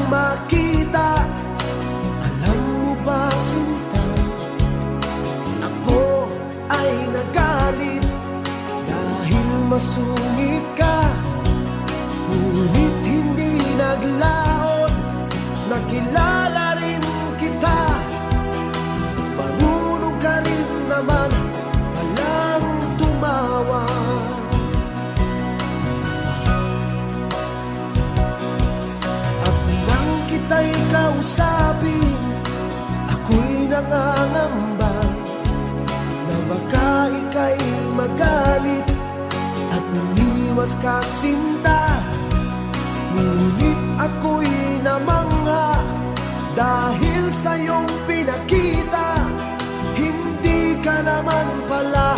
makita. Alam mo ba, sinta, ako ay nagalit dahil masungit ka. Ngunit hindi naglaon, nakilala rin kita. Marunong ka rin naman palang tumawa. At nang kita'y kausapin, ako'y nangangamba na baka ika'y magalit at umiwas ka, sinta. Ngunit ako'y namangha dahil sa iyong pinakita. Hindi ka naman pala